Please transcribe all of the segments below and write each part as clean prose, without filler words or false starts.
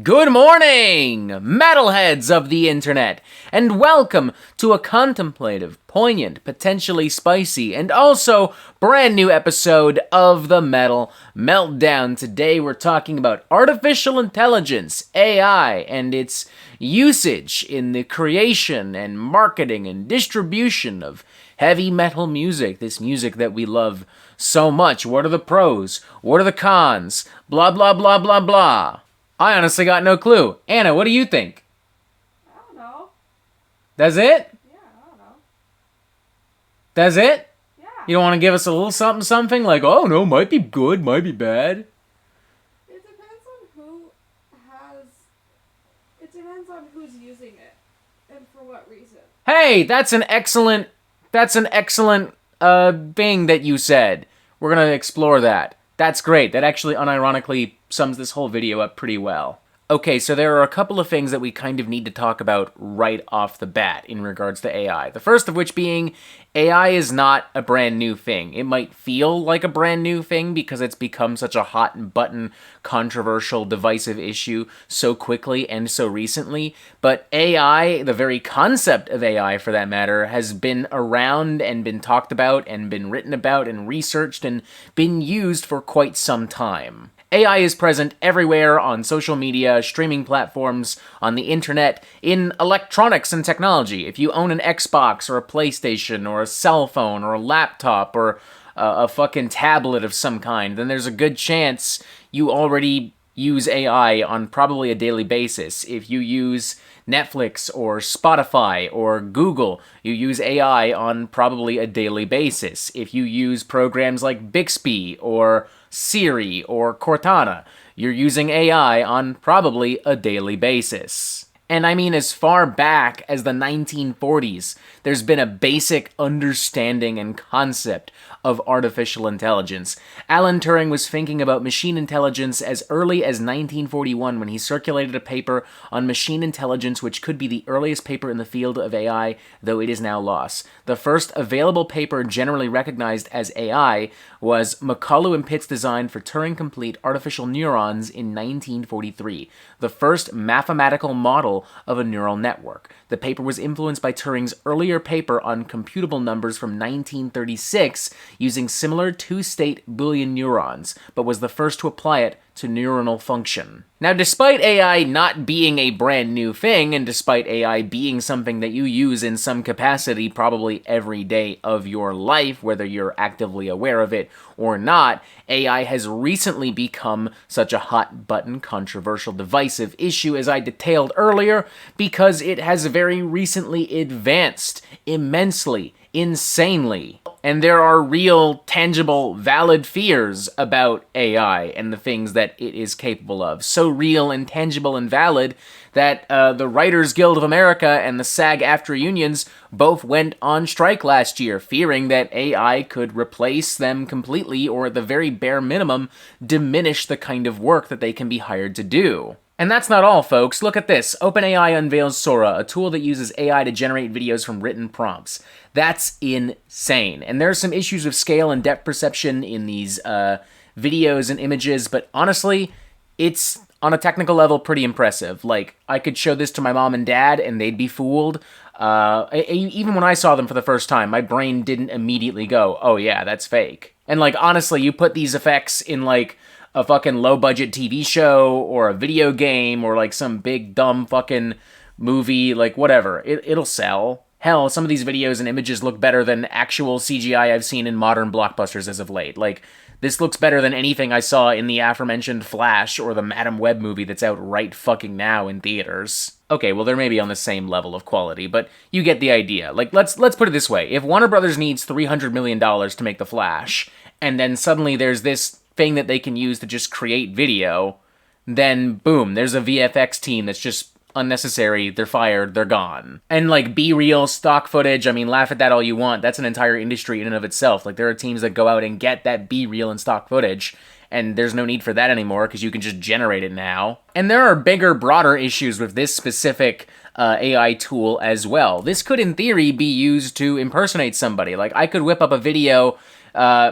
Good morning, metalheads of the internet, and welcome to a contemplative, poignant, potentially spicy, and also brand new episode of the Metal Meltdown. Today we're talking about artificial intelligence, AI, and its usage in the creation and marketing and distribution of heavy metal music, this music that we love so much. What are the pros? What are the cons? Blah, blah, blah, blah, blah. I honestly got no clue. Anna, what do you think? I don't know. That's it? Yeah, I don't know. That's it? Yeah. You don't want to give us a little something like, oh no, might be good, might be bad? It depends on who's using it and for what reason. Hey, that's an excellent thing that you said. We're gonna explore that. That's great. That actually unironically sums this whole video up pretty well. Okay, so there are a couple of things that we kind of need to talk about right off the bat in regards to AI. The first of which being, AI is not a brand new thing. It might feel like a brand new thing because it's become such a hot button, controversial, divisive issue so quickly and so recently, but AI, the very concept of AI for that matter, has been around and been talked about and been written about and researched and been used for quite some time. AI is present everywhere on social media, streaming platforms, on the internet, in electronics and technology. If you own an Xbox or a PlayStation or a cell phone or a laptop or a fucking tablet of some kind, then there's a good chance you already use AI on probably a daily basis. If you use Netflix or Spotify or Google, you use AI on probably a daily basis. If you use programs like Bixby or Siri or Cortana, you're using AI on probably a daily basis. And I mean, as far back as the 1940s, there's been a basic understanding and concept of artificial intelligence. Alan Turing was thinking about machine intelligence as early as 1941 when he circulated a paper on machine intelligence, which could be the earliest paper in the field of AI, though it is now lost. The first available paper generally recognized as AI was McCullough and Pitt's design for Turing-complete artificial neurons in 1943, the first mathematical model of a neural network. The paper was influenced by Turing's earlier paper on computable numbers from 1936 using similar two-state Boolean neurons, but was the first to apply it to neuronal function. Now, despite AI not being a brand new thing, and despite AI being something that you use in some capacity probably every day of your life, whether you're actively aware of it or not, AI has recently become such a hot-button, controversial, divisive issue, as I detailed earlier, because it has very recently advanced immensely, insanely. And there are real, tangible, valid fears about AI and the things that it is capable of. So real and tangible and valid that the Writers Guild of America and the SAG-AFTRA unions both went on strike last year, fearing that AI could replace them completely or at the very bare minimum diminish the kind of work that they can be hired to do. And that's not all, folks. Look at this. OpenAI unveils Sora, a tool that uses AI to generate videos from written prompts. That's insane. And there's some issues with scale and depth perception in these videos and images, but honestly, it's, on a technical level, pretty impressive. Like, I could show this to my mom and dad, and they'd be fooled. Even when I saw them for the first time, my brain didn't immediately go, oh yeah, that's fake. And, like, honestly, you put these effects in, like, a fucking low-budget TV show or a video game or like some big dumb fucking movie, like whatever. It'll sell. Hell, some of these videos and images look better than actual CGI I've seen in modern blockbusters as of late. Like, this looks better than anything I saw in the aforementioned Flash or the Madam Web movie that's out right fucking now in theaters. Okay, well, they're maybe on the same level of quality, but you get the idea. Like, let's put it this way. If Warner Brothers needs $300 million to make The Flash, and then suddenly there's this thing that they can use to just create video, then boom, there's a VFX team that's just unnecessary, they're fired, they're gone. And like B-reel, stock footage, I mean, laugh at that all you want, that's an entire industry in and of itself. Like, there are teams that go out and get that B-reel and stock footage, and there's no need for that anymore because you can just generate it now. And there are bigger, broader issues with this specific AI tool as well. This could, in theory, be used to impersonate somebody. Like, I could whip up a video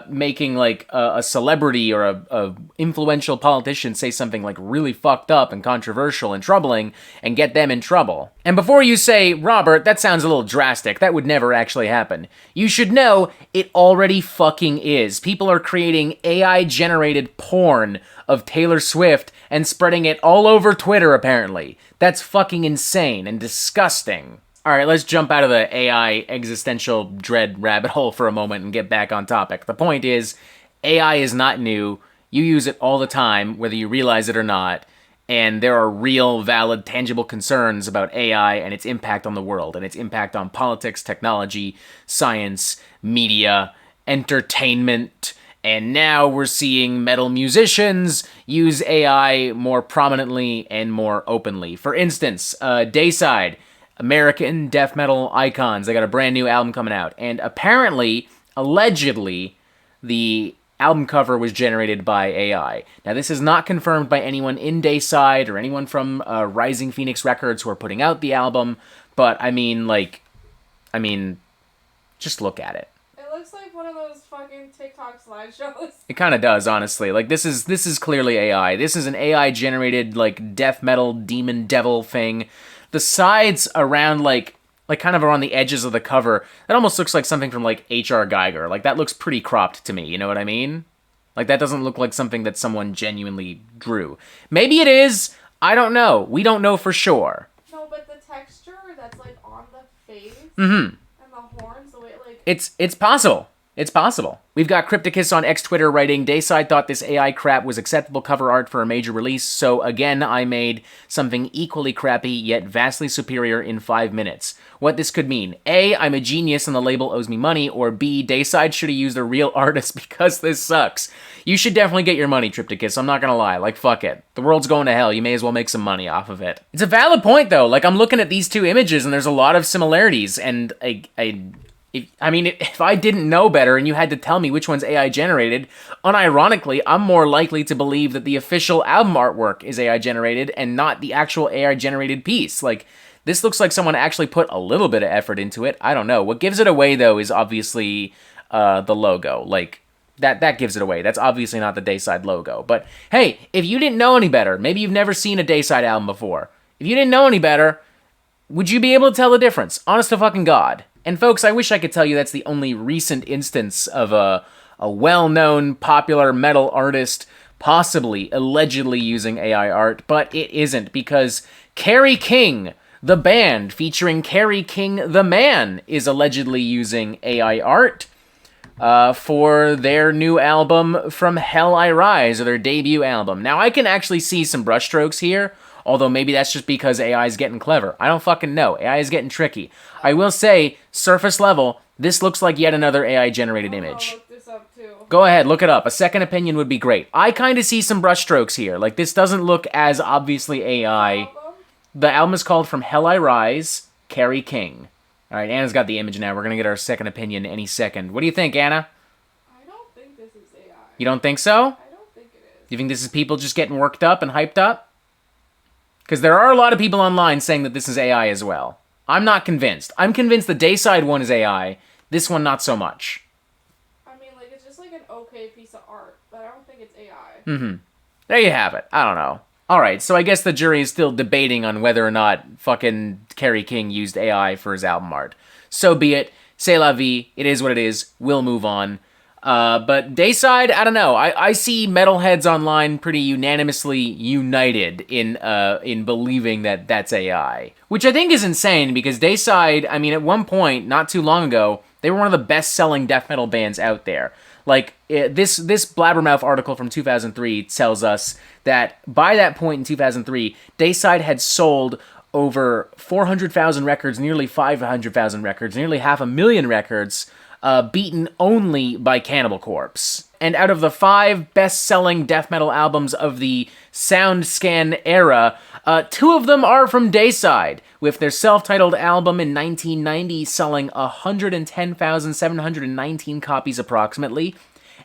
making like a celebrity or a influential politician say something like really fucked up and controversial and troubling and get them in trouble. And before you say, Robert, that sounds a little drastic, that would never actually happen, you should know it already fucking is. People are creating AI-generated porn of Taylor Swift and spreading it all over Twitter, apparently. That's fucking insane and disgusting. Alright, let's jump out of the AI existential dread rabbit hole for a moment and get back on topic. The point is, AI is not new. You use it all the time, whether you realize it or not, and there are real, valid, tangible concerns about AI and its impact on the world, and its impact on politics, technology, science, media, entertainment, and now we're seeing metal musicians use AI more prominently and more openly. For instance, Deicide, American death metal icons. They got a brand new album coming out. And apparently, allegedly, the album cover was generated by AI. Now, this is not confirmed by anyone in Deicide or anyone from Rising Phoenix Records who are putting out the album. But, I mean, just look at it. It looks like one of those fucking TikTok slideshows. It kind of does, honestly. Like, this is clearly AI. This is an AI-generated, like, death metal demon devil thing. The sides around, like kind of around the edges of the cover, that almost looks like something from, like, H.R. Geiger. Like, that looks pretty cropped to me, you know what I mean? Like, that doesn't look like something that someone genuinely drew. Maybe it is. I don't know. We don't know for sure. No, but the texture that's, like, on the face Mm-hmm. and the horns, the way, like... It's possible. It's possible. We've got Crypticus on X Twitter writing, Deicide thought this AI crap was acceptable cover art for a major release, so again I made something equally crappy yet vastly superior in 5 minutes. What this could mean: A, I'm a genius and the label owes me money, or B, Deicide should have used a real artist because this sucks. You should definitely get your money, Triptychus, I'm not gonna lie, like fuck it. The world's going to hell, you may as well make some money off of it. It's a valid point though, like I'm looking at these two images and there's a lot of similarities, and if I didn't know better and you had to tell me which one's AI generated, unironically, I'm more likely to believe that the official album artwork is AI generated and not the actual AI generated piece. Like, this looks like someone actually put a little bit of effort into it. I don't know. What gives it away, though, is obviously the logo. Like, that gives it away. That's obviously not the Deicide logo. But, hey, if you didn't know any better, maybe you've never seen a Deicide album before. If you didn't know any better, would you be able to tell the difference? Honest to fucking God. And folks, I wish I could tell you that's the only recent instance of a well-known, popular metal artist possibly, allegedly using AI art, but it isn't, because Kerry King, the band featuring Kerry King the man, is allegedly using AI art for their new album From Hell I Rise, or their debut album. Now, I can actually see some brushstrokes here, although maybe that's just because AI is getting clever. I don't fucking know. AI is getting tricky. I will say, surface level, this looks like yet another AI-generated image. I'll look this up too. Go ahead, look it up. A second opinion would be great. I kind of see some brushstrokes here. Like, this doesn't look as obviously AI. Album? The album is called From Hell I Rise, Kerry King. All right, Anna's got the image now. We're going to get our second opinion any second. What do you think, Anna? I don't think this is AI. You don't think so? I don't think it is. You think this is people just getting worked up and hyped up? Because there are a lot of people online saying that this is AI as well. I'm not convinced. I'm convinced the Deicide one is AI. This one, not so much. I mean, like, it's just like an okay piece of art, but I don't think it's AI. Mm-hmm. There you have it. I don't know. Alright, so I guess the jury is still debating on whether or not fucking Kerry King used AI for his album art. So be it. C'est la vie. It is what it is. We'll move on. But Deicide, I don't know. I see metalheads online pretty unanimously united in believing that that's AI. Which I think is insane, because Deicide, I mean, at one point, not too long ago, they were one of the best-selling death metal bands out there. Like, this Blabbermouth article from 2003 tells us that by that point in 2003, Deicide had sold over 400,000 records, nearly 500,000 records, nearly 500,000 records, beaten only by Cannibal Corpse. And out of the 5 best-selling death metal albums of the SoundScan era, 2 of them are from Deicide, with their self-titled album in 1990 selling 110,719 copies approximately,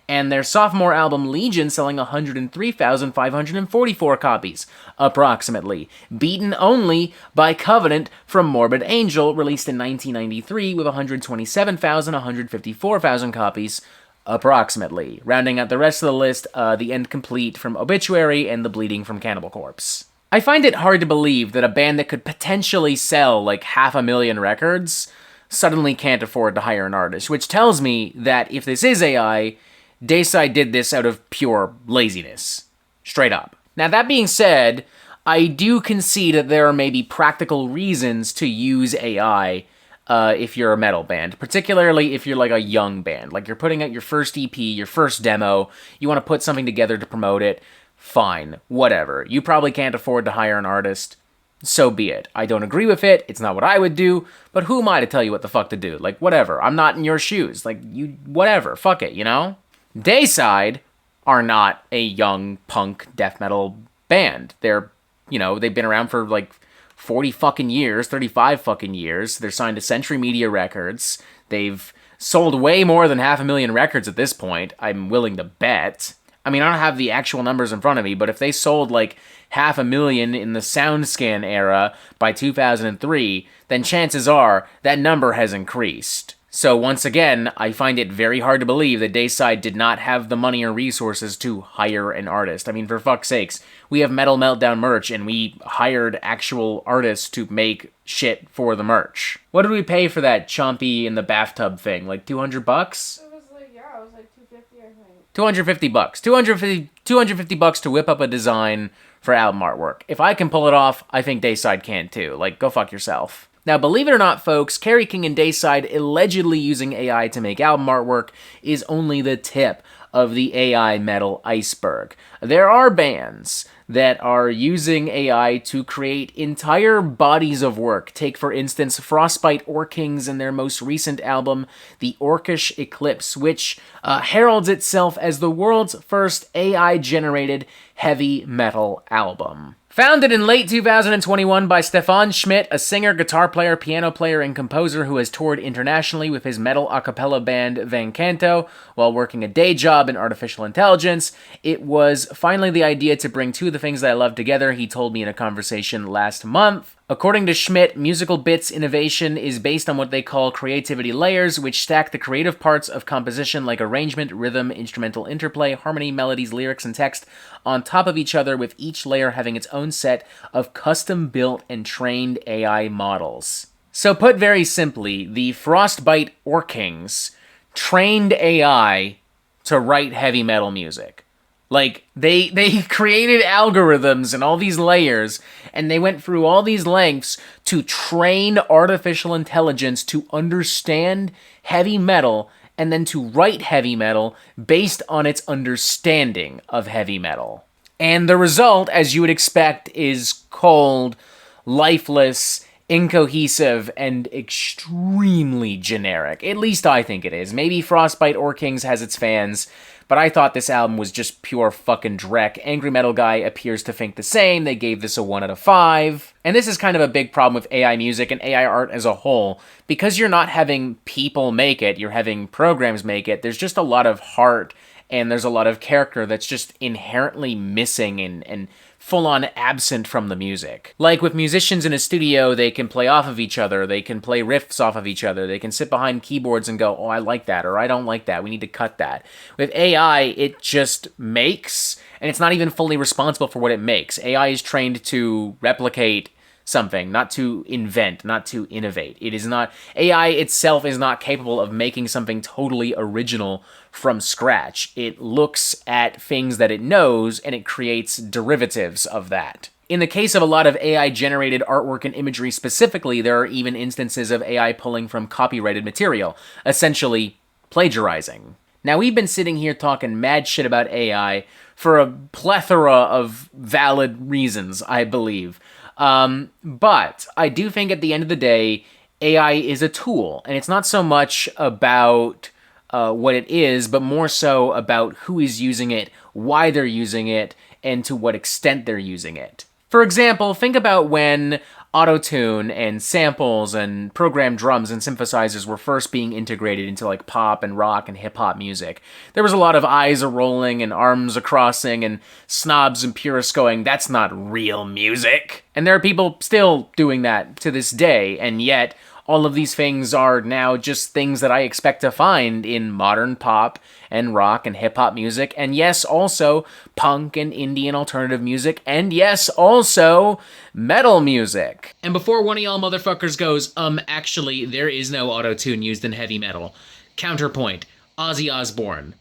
and their sophomore album Legion selling 103,544 copies, approximately, beaten only by Covenant from Morbid Angel, released in 1993 with 127,154 copies, approximately. Rounding out the rest of the list, The End Complete from Obituary and The Bleeding from Cannibal Corpse. I find it hard to believe that a band that could potentially sell like 500,000 records suddenly can't afford to hire an artist, which tells me that if this is AI, Deicide did this out of pure laziness. Straight up. Now, that being said, I do concede that there are maybe practical reasons to use AI if you're a metal band, particularly if you're like a young band. Like you're putting out your first EP, your first demo, you want to put something together to promote it. Fine, whatever. You probably can't afford to hire an artist. So be it. I don't agree with it. It's not what I would do, but who am I to tell you what the fuck to do? Like, whatever. I'm not in your shoes. Like, you, whatever. Fuck it, you know? Deicide are not a young punk death metal band. They're, they've been around for like 40 fucking years, 35 fucking years. They're signed to Century Media Records. They've sold way more than 500,000 records at this point, I'm willing to bet. I mean, I don't have the actual numbers in front of me, but if they sold like 500,000 in the SoundScan era by 2003, then chances are that number has increased. So once again, I find it very hard to believe that Deicide did not have the money or resources to hire an artist. I mean, for fuck's sakes, we have Metal Meltdown merch, and we hired actual artists to make shit for the merch. What did we pay for that Chompy in the bathtub thing? Like $200? It was like, it was like 250, I think. $250. $250 to whip up a design for album artwork. If I can pull it off, I think Deicide can too. Like, go fuck yourself. Now, believe it or not, folks, Kerry King and Deicide allegedly using AI to make album artwork is only the tip of the AI metal iceberg. There are bands that are using AI to create entire bodies of work. Take, for instance, Frostbite Orkings and their most recent album, The Orcish Eclipse, which heralds itself as the world's first AI-generated heavy metal album. Founded in late 2021 by Stefan Schmidt, a singer, guitar player, piano player, and composer who has toured internationally with his metal a cappella band Van Canto while working a day job in artificial intelligence, it was finally the idea to bring two of the things that I love together, he told me in a conversation last month. According to Schmidt, musical bits innovation is based on what they call creativity layers, which stack the creative parts of composition like arrangement, rhythm, instrumental interplay, harmony, melodies, lyrics, and text on top of each other, with each layer having its own set of custom-built and trained AI models. So put very simply, the Frostbite Orkings trained AI to write heavy metal music. Like, they created algorithms and all these layers, and they went through all these lengths to train artificial intelligence to understand heavy metal and then to write heavy metal based on its understanding of heavy metal. And the result, as you would expect, is cold, lifeless, incohesive, and extremely generic. At least I think it is. Maybe Frostbite Orkings has its fans, but I thought this album was just pure fucking dreck. Angry Metal Guy appears to think the same. They gave this a 1 out of 5. And this is kind of a big problem with AI music and AI art as a whole. Because you're not having people make it, you're having programs make it, there's just a lot of heart and there's a lot of character that's just inherently missing and full-on absent from the music. Like with musicians in a studio, they can play off of each other, they can play riffs off of each other, they can sit behind keyboards and go, oh, I like that, or I don't like that, we need to cut that. With AI, it just makes, and it's not even fully responsible for what it makes. AI is trained to replicate something, not to invent, not to innovate. It is not, AI itself is not capable of making something totally original from scratch. It looks at things that it knows and it creates derivatives of that. In the case of a lot of AI-generated artwork and imagery specifically, there are even instances of AI pulling from copyrighted material, essentially plagiarizing. Now, we've been sitting here talking mad shit about AI for a plethora of valid reasons, I believe. But I do think at the end of the day, AI is a tool, and it's not so much about what it is, but more so about who is using it, why they're using it, and to what extent they're using it. For example, think about when autotune and samples and programmed drums and synthesizers were first being integrated into like pop and rock and hip-hop music. There was a lot of eyes a-rolling and arms a-crossing and snobs and purists going, that's not real music. And there are people still doing that to this day, and yet all of these things are now just things that I expect to find in modern pop and rock and hip-hop music, and yes, also punk and indie and alternative music, and yes, also metal music. And before one of y'all motherfuckers goes, actually, there is no auto-tune used in heavy metal. Counterpoint, Ozzy Osbourne.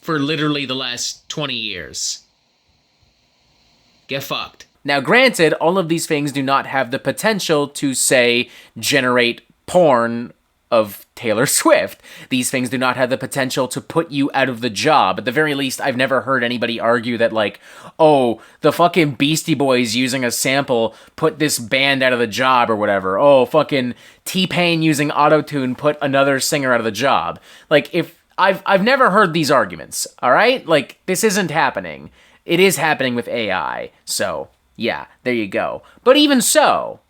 For literally the last 20 years. Get fucked. Now, granted, all of these things do not have the potential to, say, generate porn of Taylor Swift. These things do not have the potential to put you out of the job. At the very least, I've never heard anybody argue that, like, oh, the fucking Beastie Boys using a sample put this band out of the job or whatever. Oh, fucking T-Pain using autotune put another singer out of the job. Like, if I've never heard these arguments, all right? Like, this isn't happening. It is happening with AI, so yeah, there you go. But even so,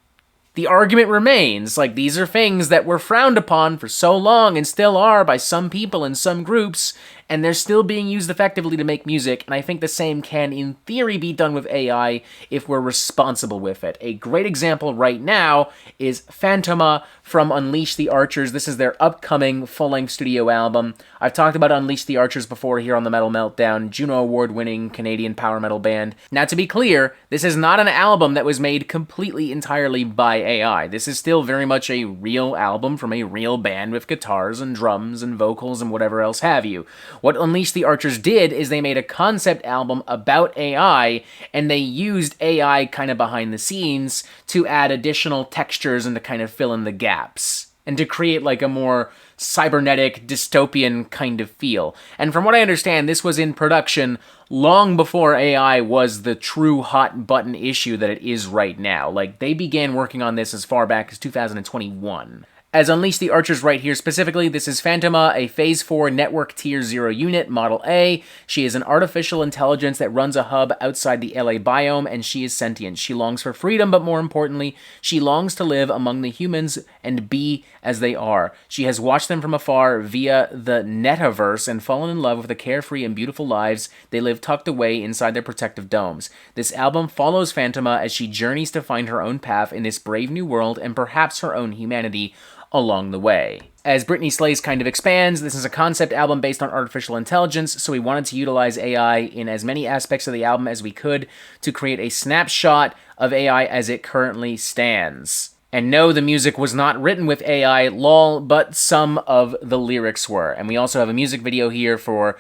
the argument remains, like, these are things that were frowned upon for so long and still are by some people in some groups, and they're still being used effectively to make music, and I think the same can, in theory, be done with AI if we're responsible with it. A great example right now is Phantoma from Unleash the Archers. This is their upcoming full-length studio album. I've talked about Unleash the Archers before here on the Metal Meltdown, Juno Award-winning Canadian power metal band. Now, to be clear, this is not an album that was made completely entirely by AI. This is still very much a real album from a real band with guitars and drums and vocals and whatever else have you. What Unleash the Archers did is they made a concept album about AI, and they used AI kind of behind the scenes to add additional textures and to kind of fill in the gaps, and to create like a more cybernetic, dystopian kind of feel. And from what I understand, this was in production long before AI was the true hot button issue that it is right now. Like, they began working on this as far back as 2021. As Unleash the Archers right here specifically, this is Phantoma, a Phase 4 Network Tier 0 unit, Model A. She is an artificial intelligence that runs a hub outside the LA biome, and she is sentient. She longs for freedom, but more importantly, she longs to live among the humans and be as they are. She has watched them from afar via the Netaverse and fallen in love with the carefree and beautiful lives they live tucked away inside their protective domes. This album follows Phantoma as she journeys to find her own path in this brave new world and perhaps her own humanity along the way. As Britney Slays kind of expands, this is a concept album based on artificial intelligence, so we wanted to utilize AI in as many aspects of the album as we could to create a snapshot of AI as it currently stands. And no, the music was not written with AI, lol, but some of the lyrics were. And we also have a music video here for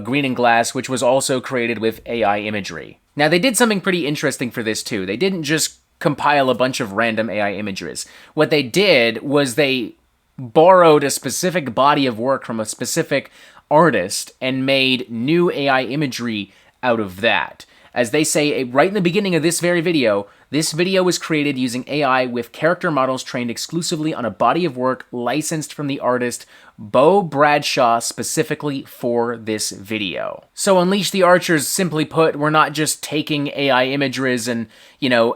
Green and Glass, which was also created with AI imagery. Now, they did something pretty interesting for this, too. They didn't just compile a bunch of random AI images. What they did was they borrowed a specific body of work from a specific artist and made new AI imagery out of that. As they say right in the beginning of this very video, this video was created using AI with character models trained exclusively on a body of work licensed from the artist Bo Bradshaw specifically for this video. So Unleash the Archers, simply put, we're not just taking AI images and,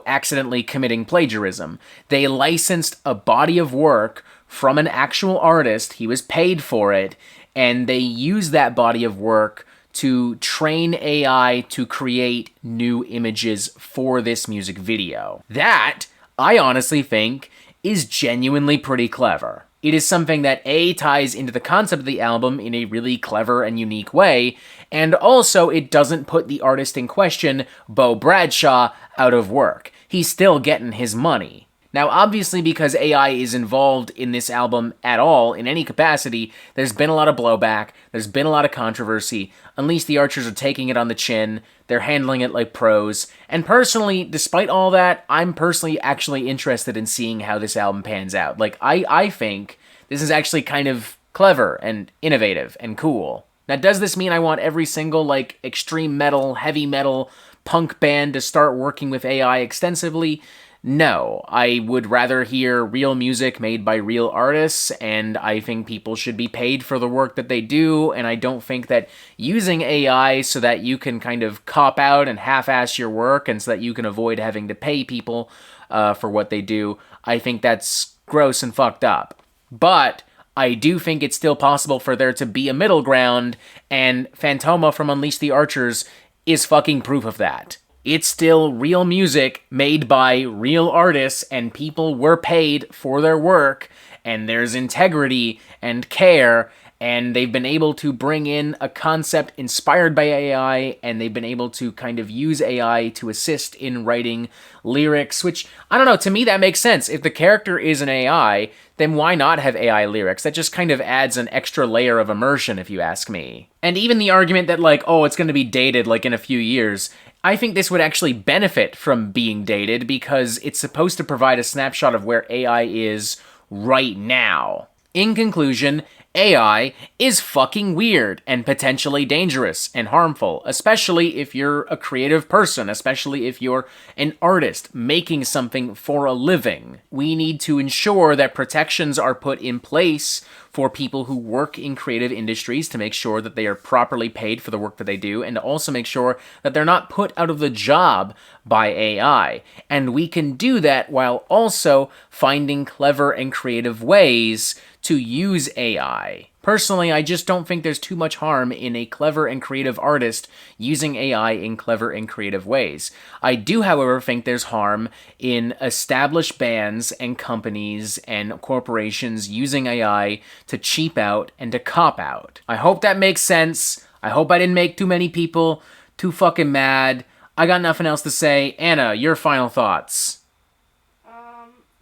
accidentally committing plagiarism. They licensed a body of work from an actual artist, he was paid for it, and they used that body of work to train AI to create new images for this music video. That, I honestly think, is genuinely pretty clever. It is something that A, ties into the concept of the album in a really clever and unique way, and also it doesn't put the artist in question, Bo Bradshaw, out of work. He's still getting his money. Now, obviously, because AI is involved in this album at all, in any capacity, there's been a lot of blowback, there's been a lot of controversy. Unleash the Archers are taking it on the chin, they're handling it like pros, and personally, despite all that, I'm personally actually interested in seeing how this album pans out. Like, I think this is actually kind of clever and innovative and cool. Now, does this mean I want every single, extreme metal, heavy metal, punk band to start working with AI extensively? No, I would rather hear real music made by real artists, and I think people should be paid for the work that they do, and I don't think that using AI so that you can kind of cop out and half-ass your work and so that you can avoid having to pay people for what they do, I think that's gross and fucked up. But I do think it's still possible for there to be a middle ground, and Phantoma from Unleash the Archers is fucking proof of that. It's still real music made by real artists, and people were paid for their work, and there's integrity and care, and they've been able to bring in a concept inspired by AI, and they've been able to kind of use AI to assist in writing lyrics, which, I don't know, to me that makes sense. If the character is an AI, then why not have AI lyrics? That just kind of adds an extra layer of immersion, if you ask me. And even the argument that, like, oh, it's going to be dated, like, in a few years, I think this would actually benefit from being dated because it's supposed to provide a snapshot of where AI is right now. In conclusion, AI is fucking weird and potentially dangerous and harmful, especially if you're a creative person, especially if you're an artist making something for a living. We need to ensure that protections are put in place for people who work in creative industries to make sure that they are properly paid for the work that they do, and to also make sure that they're not put out of the job by AI. And we can do that while also finding clever and creative ways to use AI. Personally, I just don't think there's too much harm in a clever and creative artist using AI in clever and creative ways. I do, however, think there's harm in established bands and companies and corporations using AI to cheap out and to cop out. I hope that makes sense. I hope I didn't make too many people too fucking mad. I got nothing else to say. Anna, your final thoughts.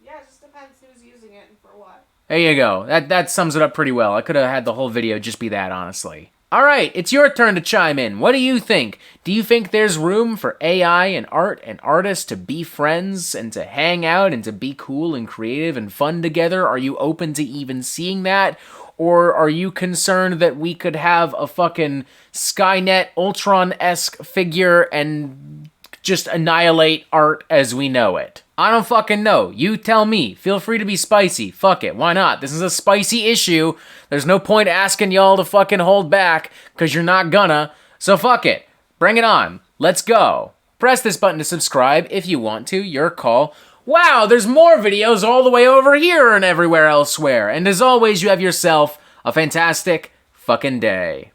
Yeah, it just depends who's using it and for what. There you go. That sums it up pretty well. I could have had the whole video just be that, honestly. Alright, it's your turn to chime in. What do you think? Do you think there's room for AI and art and artists to be friends and to hang out and to be cool and creative and fun together? Are you open to even seeing that? Or are you concerned that we could have a fucking Skynet Ultron-esque figure and just annihilate art as we know it? I don't fucking know. You tell me. Feel free to be spicy. Fuck it. Why not? This is a spicy issue. There's no point asking y'all to fucking hold back, because you're not gonna. So fuck it. Bring it on. Let's go. Press this button to subscribe if you want to. Your call. Wow, there's more videos all the way over here and everywhere elsewhere. And as always, you have yourself a fantastic fucking day.